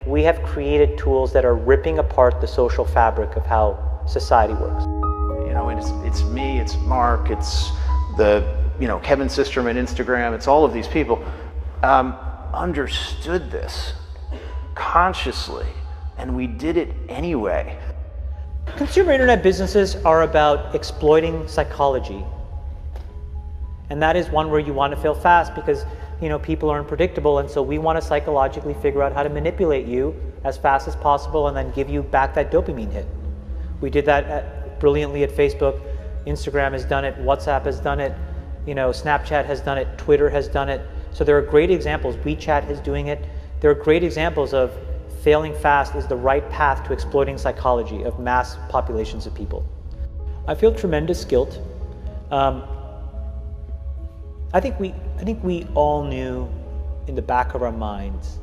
We have created tools that are ripping apart the social fabric of how society works. You know, it's me, it's Mark, it's the, Kevin Systrom at Instagram, it's all of these people understood this consciously, and we did it anyway. Consumer internet businesses are about exploiting psychology. And that is one where you want to fail fast because people are unpredictable, and so we want to psychologically figure out how to manipulate you as fast as possible and then give you back that dopamine hit. We did that brilliantly at Facebook. Instagram has done it, WhatsApp has done it, Snapchat has done it, Twitter has done it. So there are great examples. WeChat is doing it. There are great examples of failing fast is the right path to exploiting psychology of mass populations of people. I feel tremendous guilt. I think we all knew in the back of our minds,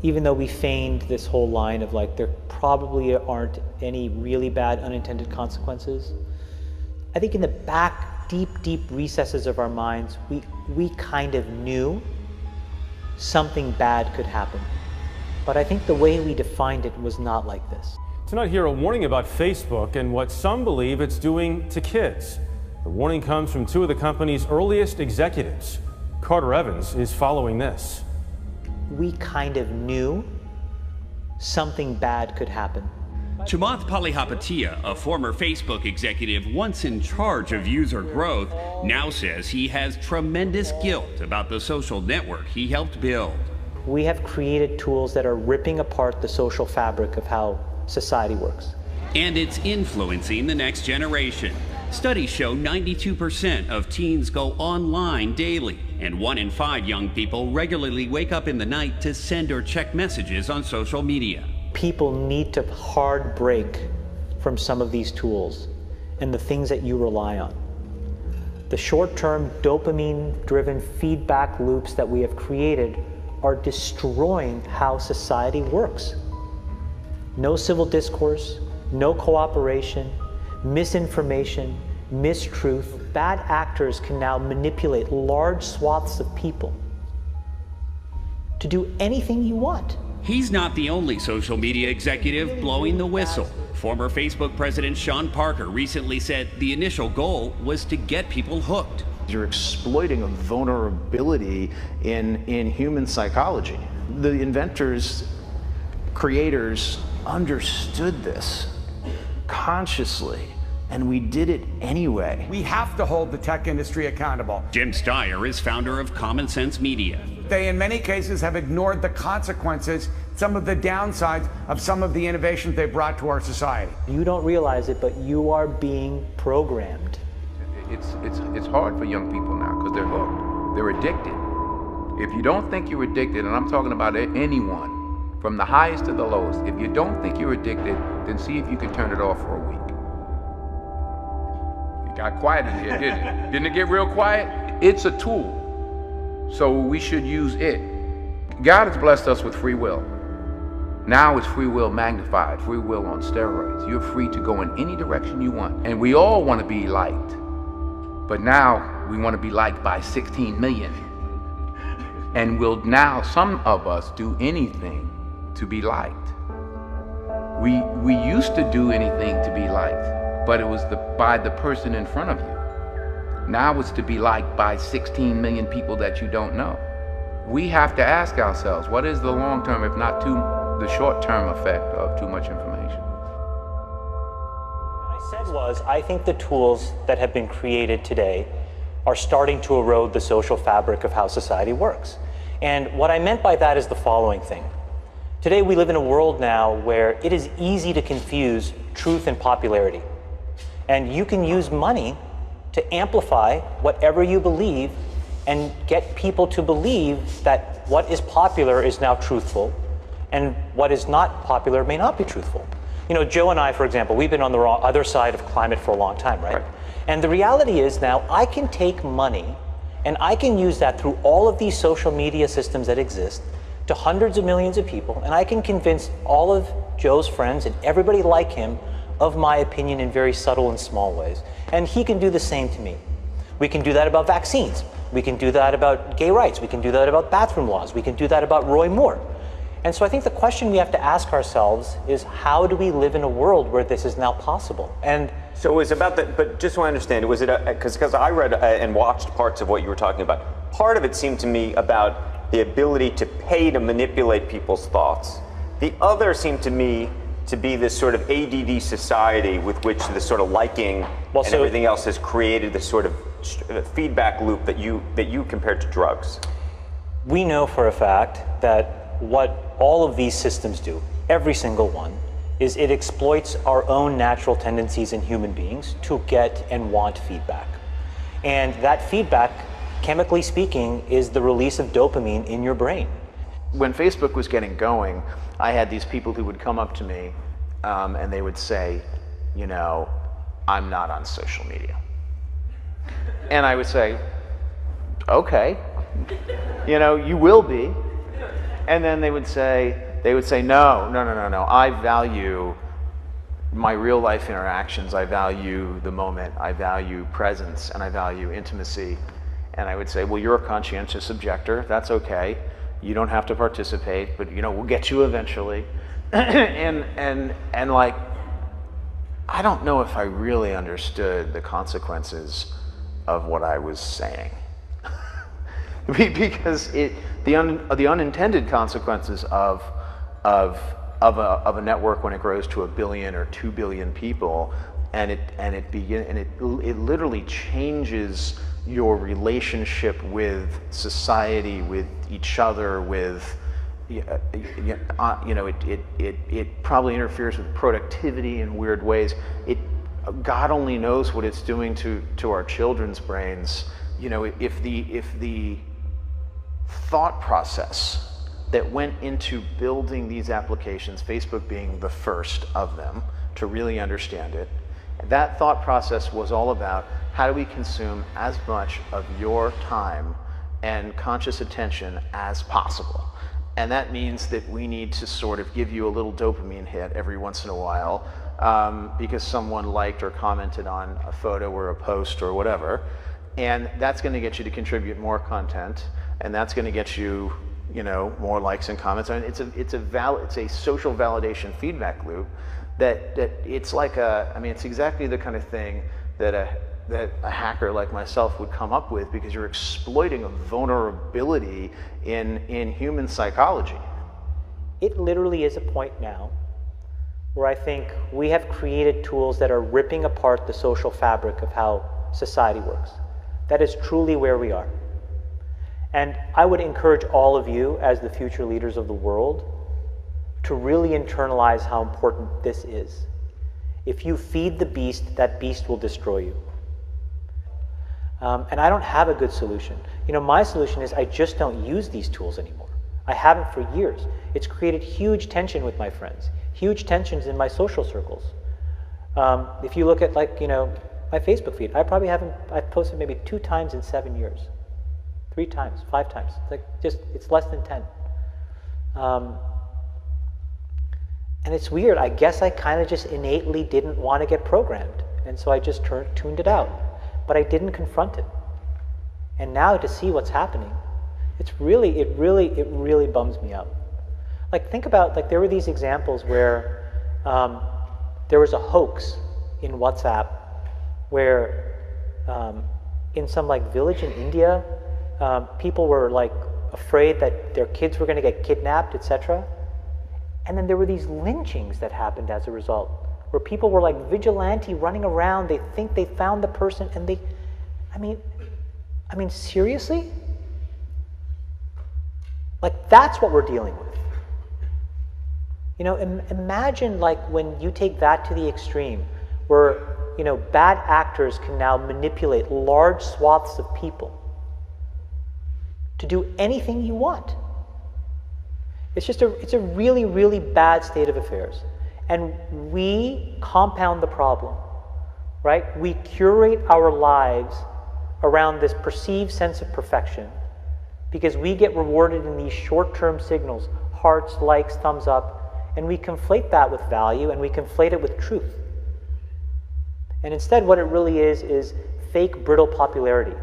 even though we feigned this whole line of there probably aren't any really bad unintended consequences. I think in the back, deep recesses of our minds, we kind of knew something bad could happen. But I think the way we defined it was not like this. Tonight here, a warning about Facebook and what some believe it's doing to kids. The warning comes from two of the company's earliest executives. Carter Evans is following this. We kind of knew something bad could happen. Chamath Palihapitiya, a former Facebook executive once in charge of user growth, now says he has tremendous guilt about the social network he helped build. We have created tools that are ripping apart the social fabric of how society works. And it's influencing the next generation. Studies show 92% of teens go online daily, and 1 in 5 young people regularly wake up in the night to send or check messages on social media. People need to hard break from some of these tools and the things that you rely on. The short-term dopamine-driven feedback loops that we have created are destroying how society works. No civil discourse, no cooperation, misinformation, mistruth. Bad actors can now manipulate large swaths of people to do anything you want. He's not the only social media executive blowing the whistle. Former Facebook president Sean Parker recently said the initial goal was to get people hooked. You're exploiting a vulnerability in human psychology. The inventors, creators understood this consciously, and we did it anyway. We have to hold the tech industry accountable. Jim Steyer is founder of Common Sense Media. They, in many cases, have ignored the consequences, some of the downsides of some of the innovations they brought to our society. You don't realize it, but you are being programmed. It's hard for young people now because they're hooked. They're addicted. If you don't think you're addicted, and I'm talking about anyone, from the highest to the lowest, if you don't think you're addicted, then see if you can turn it off for a week. It got quiet in here, didn't it? Didn't it get real quiet? It's a tool, so we should use it. God has blessed us with free will. Now it's free will magnified, free will on steroids. You're free to go in any direction you want. And we all want to be liked. But now we want to be liked by 16 million. And will now some of us do anything to be liked. We used to do anything to be liked, but it was by the person in front of you. Now it's to be liked by 16 million people that you don't know. We have to ask ourselves, what is the long-term, if not the short-term effect of too much information? What I said was, I think the tools that have been created today are starting to erode the social fabric of how society works. And what I meant by that is the following thing. Today we live in a world now where it is easy to confuse truth and popularity. And you can use money to amplify whatever you believe and get people to believe that what is popular is now truthful and what is not popular may not be truthful. You know, Joe and I, for example, we've been on the other side of climate for a long time, right? And the reality is now I can take money and I can use that through all of these social media systems that exist to hundreds of millions of people, and I can convince all of Joe's friends and everybody like him of my opinion in very subtle and small ways. And he can do the same to me. We can do that about vaccines. We can do that about gay rights. We can do that about bathroom laws. We can do that about Roy Moore. And so I think the question we have to ask ourselves is, how do we live in a world where this is now possible? And so it was about that, but just so I understand, was it because I read and watched parts of what you were talking about. Part of it seemed to me about the ability to pay to manipulate people's thoughts. The other seemed to me to be this sort of ADD society with which this sort of liking and everything else has created this sort of feedback loop that you compared to drugs. We know for a fact that what all of these systems do, every single one, is it exploits our own natural tendencies in human beings to get and want feedback. And that feedback, chemically speaking, is the release of dopamine in your brain. When Facebook was getting going, I had these people who would come up to me and they would say, you know, I'm not on social media. And I would say, okay, you know, you will be. And then they would say, no, I value my real life interactions. I value the moment. I value presence, and I value intimacy. And I would say, well, you're a conscientious objector. That's okay. You don't have to participate, but you know, we'll get you eventually. and like, I don't know if I really understood the consequences of what I was saying. Because the unintended consequences of a network when it grows to 1 billion or 2 billion people, and it literally changes your relationship with society, with each other, with you know, it probably interferes with productivity in weird ways. God only knows what it's doing to our children's brains. You know, if the thought process that went into building these applications, Facebook being the first of them to really understand it, that thought process was all about how do we consume as much of your time and conscious attention as possible. And that means that we need to sort of give you a little dopamine hit every once in a while because someone liked or commented on a photo or a post or whatever. And that's going to get you to contribute more content, and that's going to get you, you know, more likes and comments. I mean, it's a social validation feedback loop that it's like it's exactly the kind of thing that a hacker like myself would come up with, because you're exploiting a vulnerability in human psychology. It literally is a point now where I think we have created tools that are ripping apart the social fabric of how society works. That is truly where we are. And I would encourage all of you, as the future leaders of the world, to really internalize how important this is. If you feed the beast, that beast will destroy you. And I don't have a good solution. You know, my solution is I just don't use these tools anymore. I haven't for years. It's created huge tension with my friends, huge tensions in my social circles. If you look at, like, you know, my Facebook feed, I've posted maybe 2 times in 7 years. 3 times, 5 times. It's less than 10. And it's weird. I guess I kind of just innately didn't want to get programmed. And so I just tuned it out. But I didn't confront it. And now to see what's happening, it really bums me out. Like, think about, like, there were these examples where there was a hoax in WhatsApp where in some, like, village in India, people were, like, afraid that their kids were going to get kidnapped, etc. And then there were these lynchings that happened as a result, where people were like vigilante running around. They think they found the person, and I mean, seriously? Like, that's what we're dealing with. You know, imagine, like, when you take that to the extreme, where, you know, bad actors can now manipulate large swaths of people to do anything you want. It's a really, really bad state of affairs. And we compound the problem, right? We curate our lives around this perceived sense of perfection because we get rewarded in these short-term signals, hearts, likes, thumbs up, and we conflate that with value, and we conflate it with truth. And instead, what it really is fake, brittle popularity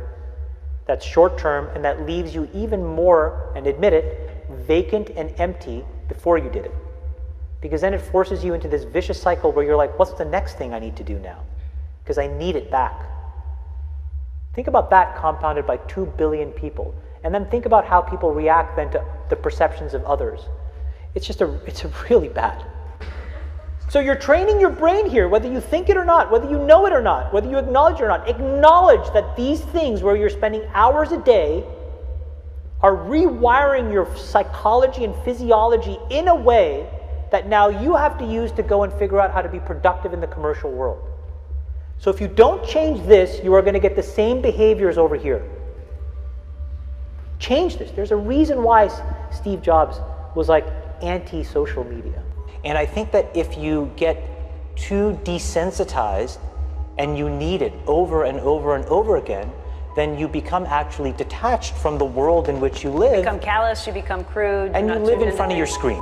that's short-term and that leaves you even more, and admit it, vacant and empty before you did it. Because then it forces you into this vicious cycle where you're like, what's the next thing I need to do now? Because I need it back. Think about that compounded by 2 billion people. And then think about how people react then to the perceptions of others. It's really bad. So you're training your brain here, whether you think it or not, whether you know it or not, whether you acknowledge it or not. Acknowledge that these things where you're spending hours a day are rewiring your psychology and physiology in a way that now you have to use to go and figure out how to be productive in the commercial world. So if you don't change this, you are going to get the same behaviors over here. Change this. There's a reason why Steve Jobs was like anti-social media. And I think that if you get too desensitized and you need it over and over and over again, then you become actually detached from the world in which you live. You become callous, you become crude. And you live in front of your screen.